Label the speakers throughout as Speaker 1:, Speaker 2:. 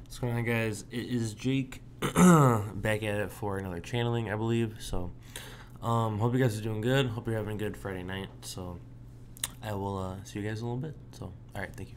Speaker 1: What's going on, guys? It is Jake back at it for another channeling, I believe. So, hope you guys are doing good. Hope you're having a good Friday night. So, I will see you guys in a little bit. So, all right, thank you.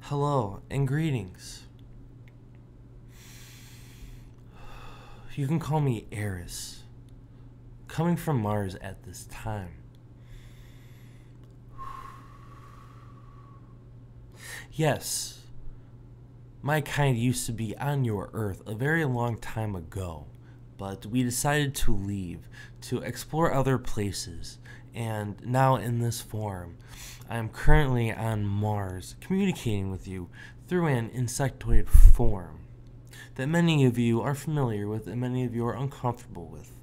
Speaker 1: Hello and greetings. You can call me Eros, coming from Mars at this time. Yes, my kind used to be on your Earth a very long time ago, but we decided to leave to explore other places, and now in this form, I am currently on Mars communicating with you through an insectoid form that many of you are familiar with and many of you are uncomfortable with.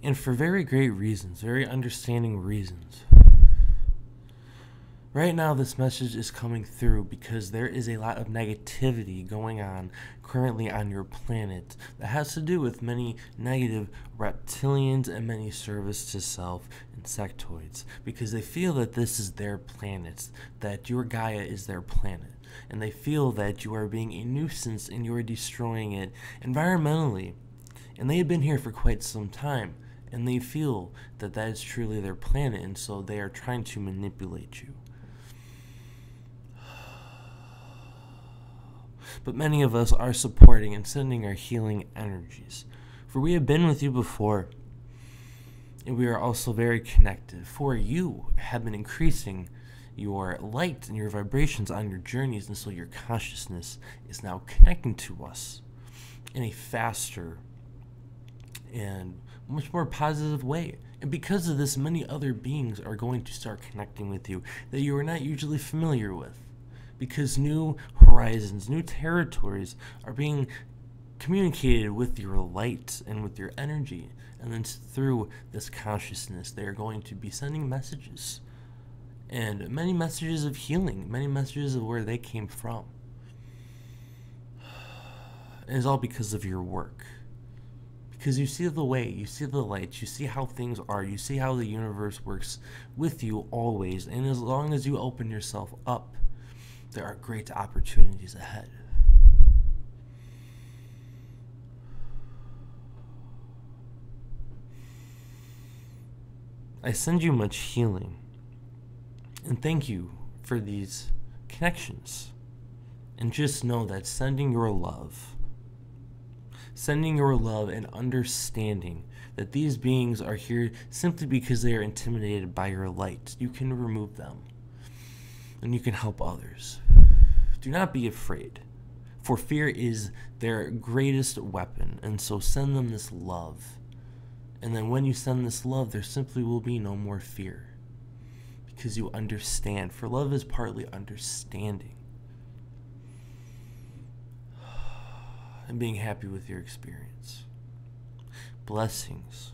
Speaker 1: And for very great reasons, very understanding reasons. Right now, this message is coming through because there is a lot of negativity going on currently on your planet that has to do with many negative reptilians and many service to self insectoids, because they feel that this is their planet, that your Gaia is their planet, and they feel that you are being a nuisance and you are destroying it environmentally. And they have been here for quite some time, and they feel that that is truly their planet, and so they are trying to manipulate you. But many of us are supporting and sending our healing energies, for we have been with you before, and we are also very connected, for you have been increasing your light and your vibrations on your journeys, and so your consciousness is now connecting to us in a faster and much more positive way. And because of this, many other beings are going to start connecting with you that you are not usually familiar with, because new horizons, new territories are being communicated with your light and with your energy. And then through this consciousness, they are going to be sending messages, and many messages of healing, many messages of where they came from. And it's all because of your work. Because you see the way, you see the light, you see how things are, you see how the universe works with you always. And as long as you open yourself up, there are great opportunities ahead. I send you much healing, and thank you for these connections. And just know that sending your love and understanding that these beings are here simply because they are intimidated by your light. You can remove them, and you can help others. Do not be afraid, for fear is their greatest weapon, and so send them this love. And then when you send this love, there simply will be no more fear, because you understand, for love is partly understanding and being happy with your experience. Blessings.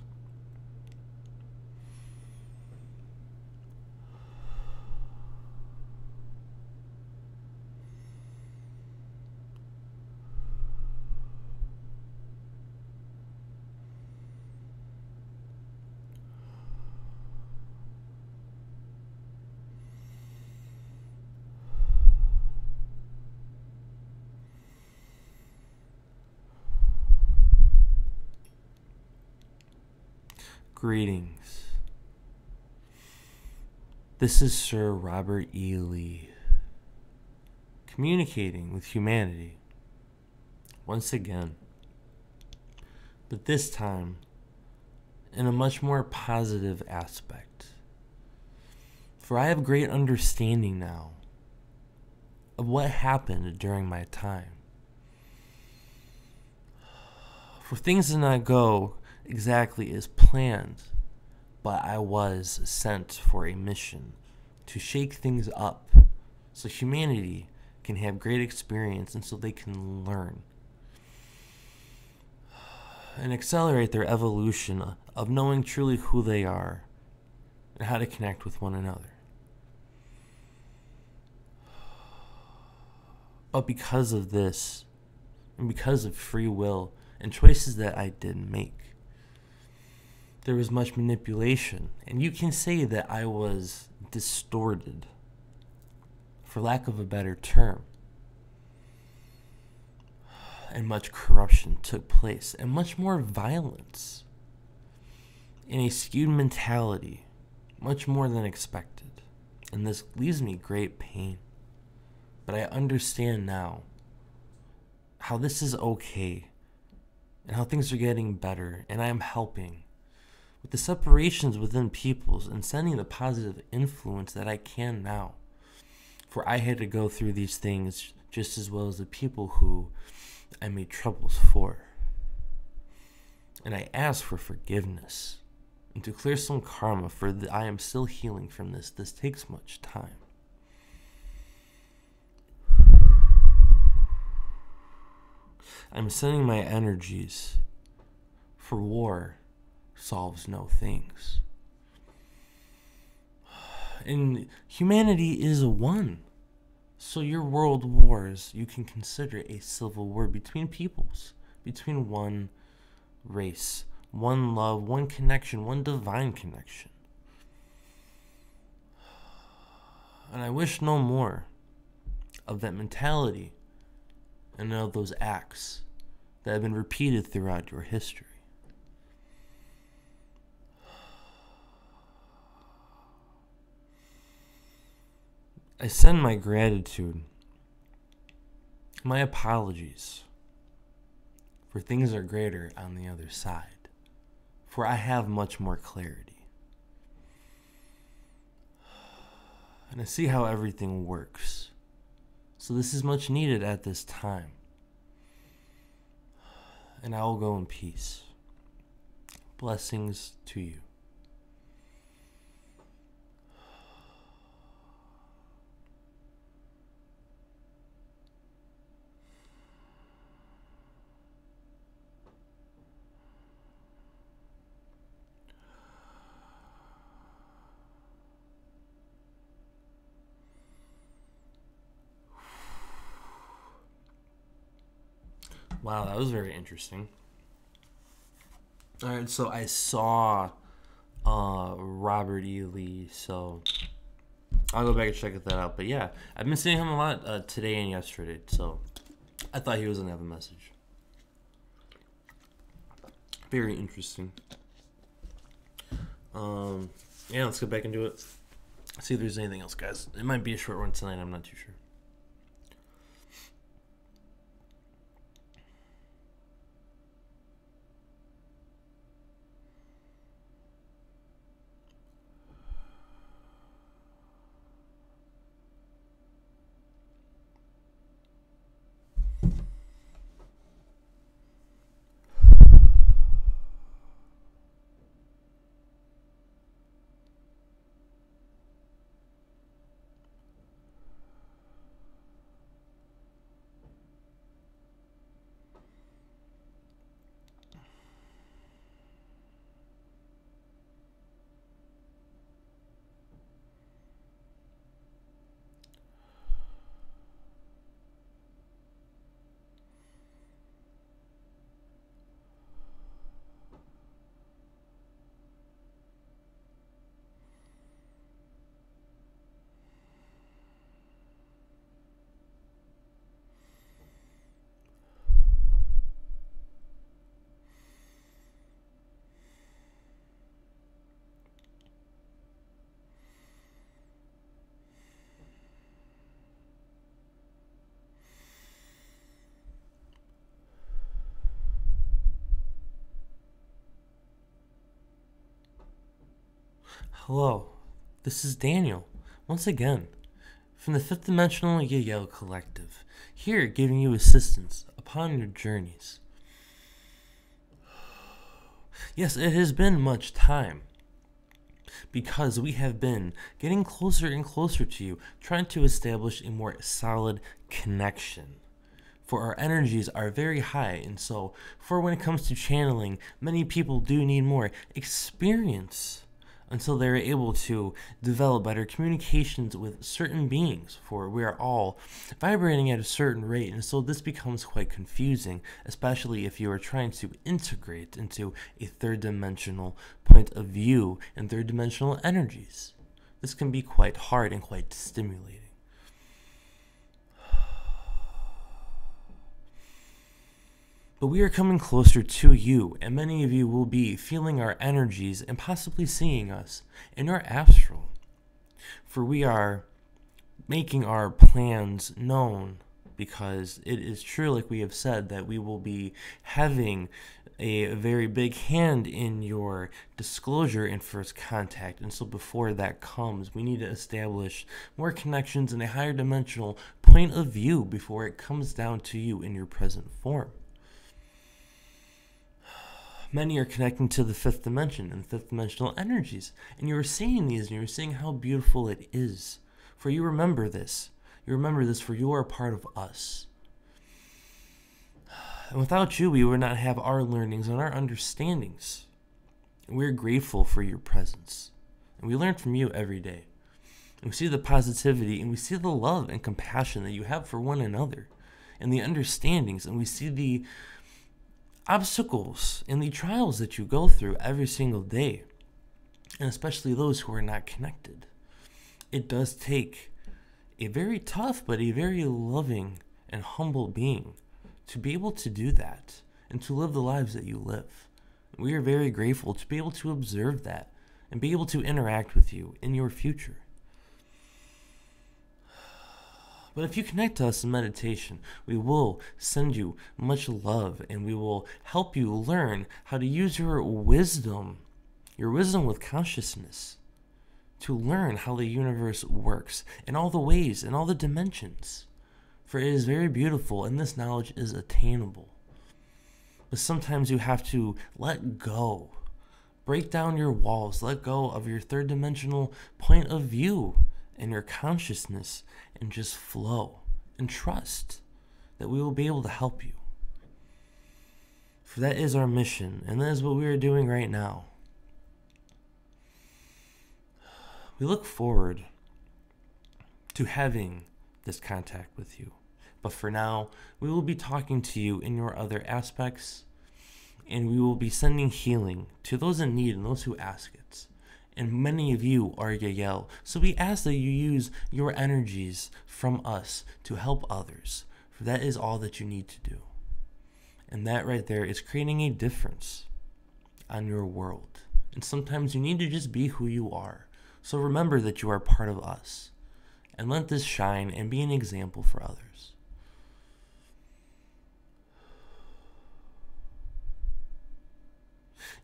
Speaker 1: Greetings. This is Sir Robert Ely, communicating with humanity once again, but this time in a much more positive aspect. For I have great understanding now of what happened during my time. For things did not go exactly as planned, but I was sent for a mission to shake things up so humanity can have great experience and so they can learn and accelerate their evolution of knowing truly who they are and how to connect with one another. But because of this, and because of free will and choices that I didn't make, there was much manipulation, and you can say that I was distorted, for lack of a better term. And much corruption took place, and much more violence, in a skewed mentality, much more than expected. And this leaves me great pain. But I understand now how this is okay, and how things are getting better, and I am helping with the separations within peoples and sending the positive influence that I can now. For I had to go through these things just as well as the people who I made troubles for. And I ask for forgiveness and to clear some karma, for I am still healing from this. This takes much time. I'm sending my energies, for war solves no things. And humanity is one. So your world wars, you can consider a civil war between peoples, between one race, one love, one connection, one divine connection. And I wish no more of that mentality and of those acts that have been repeated throughout your history. I send my gratitude, my apologies, for things are greater on the other side, for I have much more clarity. And I see how everything works. So this is much needed at this time. And I will go in peace. Blessings to you. Wow, that was very interesting. Alright, so I saw Robert Ely, so I'll go back and check that out. But yeah, I've been seeing him a lot today and yesterday, so I thought he was going to have a message. Very interesting. Yeah, let's get back into it. See if there's anything else, guys. It might be a short one tonight, I'm not too sure. Hello, this is Daniel, once again, from the Fifth Dimensional Yahyel Collective, here giving you assistance upon your journeys. Yes, it has been much time, because we have been getting closer and closer to you, trying to establish a more solid connection. For our energies are very high, and so for when it comes to channeling, many people do need more experience until they're able to develop better communications with certain beings, for we are all vibrating at a certain rate, and so this becomes quite confusing, especially if you are trying to integrate into a third-dimensional point of view and third-dimensional energies. This can be quite hard and quite stimulating. But we are coming closer to you, and many of you will be feeling our energies and possibly seeing us in our astral. For we are making our plans known, because it is true, like we have said, that we will be having a very big hand in your disclosure and first contact. And so before that comes, we need to establish more connections in a higher dimensional point of view before it comes down to you in your present form. Many are connecting to the fifth dimension and fifth dimensional energies, and you are seeing these, and you are seeing how beautiful it is. For you remember this. You remember this, for you are a part of us. And without you, we would not have our learnings and our understandings. And we are grateful for your presence. And we learn from you every day. And we see the positivity, and we see the love and compassion that you have for one another, and the understandings, and we see the obstacles and the trials that you go through every single day, and especially those who are not connected. It does take a very tough but a very loving and humble being to be able to do that and to live the lives that you live. We are very grateful to be able to observe that and be able to interact with you in your future. But if you connect to us in meditation, we will send you much love, and we will help you learn how to use your wisdom with consciousness, to learn how the universe works in all the ways, in all the dimensions. For it is very beautiful, and this knowledge is attainable. But sometimes you have to let go. Break down your walls. Let go of your third-dimensional point of view and your consciousness, and just flow and trust that we will be able to help you. For that is our mission, and that is what we are doing right now. We look forward to having this contact with you. But for now, we will be talking to you in your other aspects, and we will be sending healing to those in need and those who ask it. And many of you are Yahyel, so we ask that you use your energies from us to help others, for that is all that you need to do. And that right there is creating a difference on your world. And sometimes you need to just be who you are. So remember that you are part of us, and let this shine and be an example for others.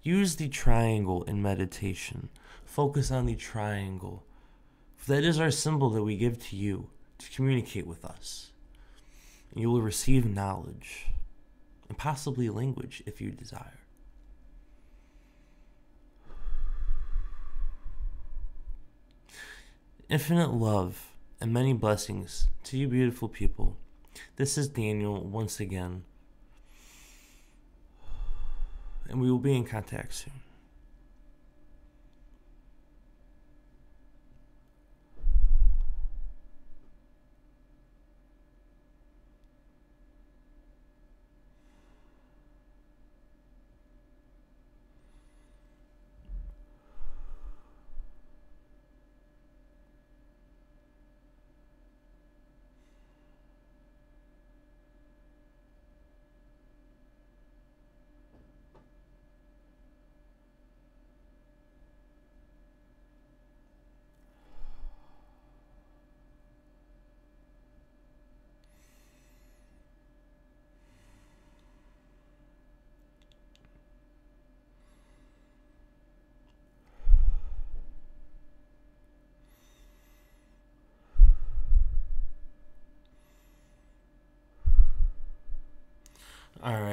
Speaker 1: Use the triangle in meditation. Focus on the triangle. For that is our symbol that we give to you to communicate with us. And you will receive knowledge, and possibly language if you desire. Infinite love and many blessings to you beautiful people. This is Daniel once again, and we will be in contact soon.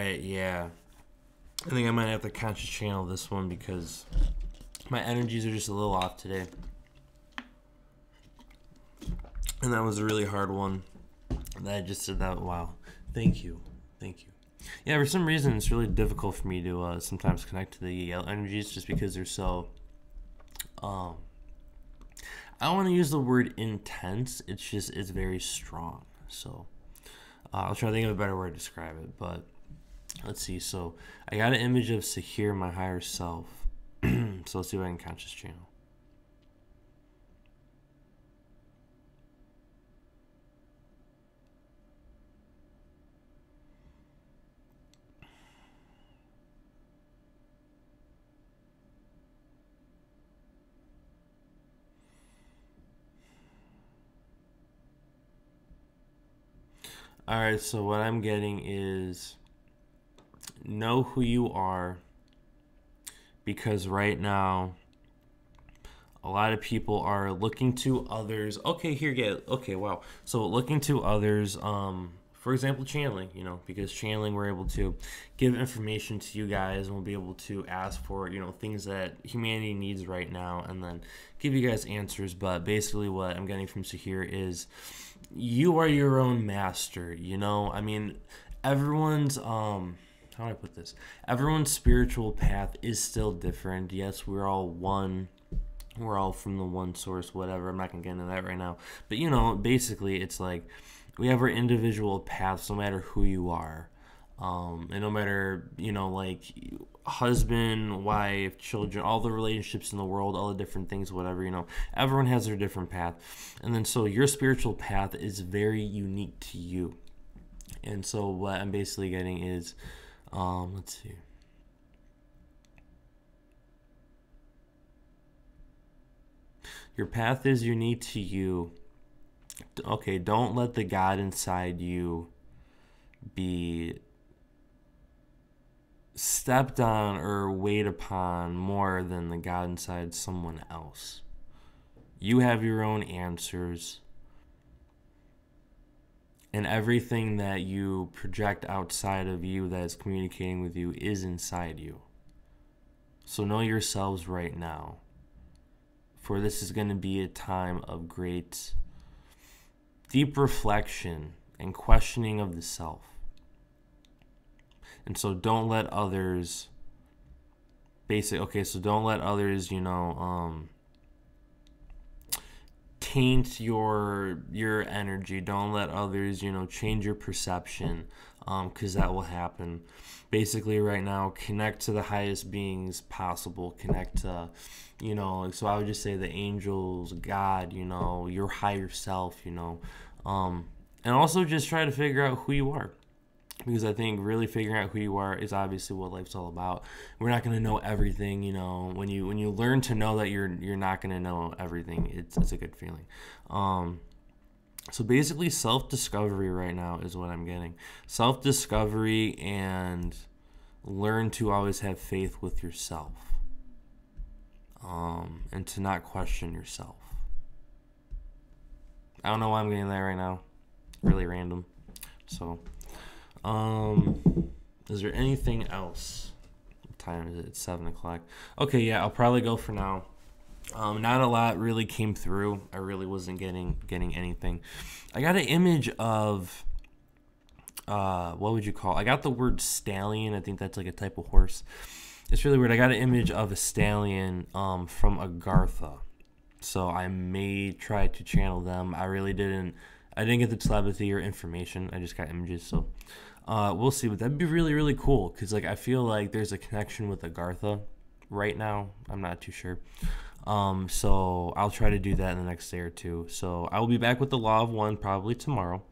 Speaker 1: right, yeah. I think I might have to conscious channel this one because my energies are just a little off today. And that was a really hard one. That I just did that. Wow. Thank you. Thank you. Yeah, for some reason, it's really difficult for me to sometimes connect to the Yahyel energies just because they're so... I don't want to use the word intense. It's very strong. So I'll try to think of a better word to describe it. But let's see. So I got an image of Sahir, my higher self. So let's see if I can conscious channel. Alright, so what I'm getting is know who you are, because right now a lot of people are looking to others. Okay, here, yeah, okay, wow. So looking to others, for example, channeling, because channeling, we're able to give information to you guys and we'll be able to ask for, things that humanity needs right now and then give you guys answers. But basically what I'm getting from Sahir is you are your own master, I mean, everyone's, how do I put this? Everyone's spiritual path is still different. Yes, we're all one. We're all from the one source, whatever. I'm not going to get into that right now. But, basically, it's like we have our individual paths no matter who you are. And no matter, like husband, wife, children, all the relationships in the world, all the different things, whatever, everyone has their different path. And then so your spiritual path is very unique to you. And so what I'm basically getting is, let's see. Your path is unique to you. Okay, don't let the God inside you be stepped on or weighed upon more than the God inside someone else. You have your own answers. And everything that you project outside of you that is communicating with you is inside you. So know yourselves right now. For this is going to be a time of great deep reflection and questioning of the self. And so don't let others don't let others, taint your energy. Don't let others, change your perception, because that will happen. Basically right now, connect to the highest beings possible. Connect to, so I would just say the angels, God, your higher self, and also just try to figure out who you are. Because I think really figuring out who you are is obviously what life's all about. We're not going to know everything, When you learn to know that you're not going to know everything, it's a good feeling. So basically, self-discovery right now is what I'm getting. Self-discovery, and learn to always have faith with yourself, and to not question yourself. I don't know why I'm getting that right now. Really random. So. Is there anything else? What time is it? It's 7 o'clock. Okay, yeah, I'll probably go for now. Not a lot really came through. I really wasn't getting anything. I got an image of, what would you call it? I got the word stallion. I think that's like a type of horse. It's really weird. I got an image of a stallion, from Agartha. So I may try to channel them. I didn't get the telepathy or information. I just got images, so we'll see. But that'd be really, really cool, because I feel like there's a connection with Agartha right now. I'm not too sure. So I'll try to do that in the next day or two. So I will be back with the Law of One probably tomorrow.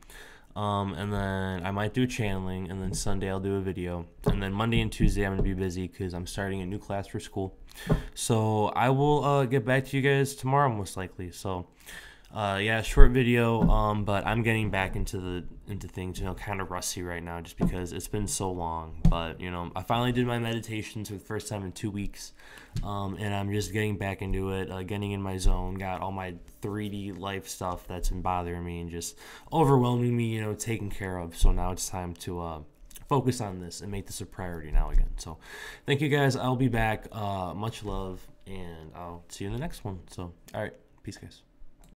Speaker 1: And then I might do channeling, and then Sunday I'll do a video. And then Monday and Tuesday I'm going to be busy because I'm starting a new class for school. So I will get back to you guys tomorrow most likely. So yeah, short video, but I'm getting back into things, kind of rusty right now just because it's been so long. But, I finally did my meditations for the first time in 2 weeks, and I'm just getting back into it, getting in my zone, got all my 3D life stuff that's been bothering me and just overwhelming me, taken care of. So now it's time to focus on this and make this a priority now again. So thank you guys. I'll be back. Much love, and I'll see you in the next one. So all right, peace guys.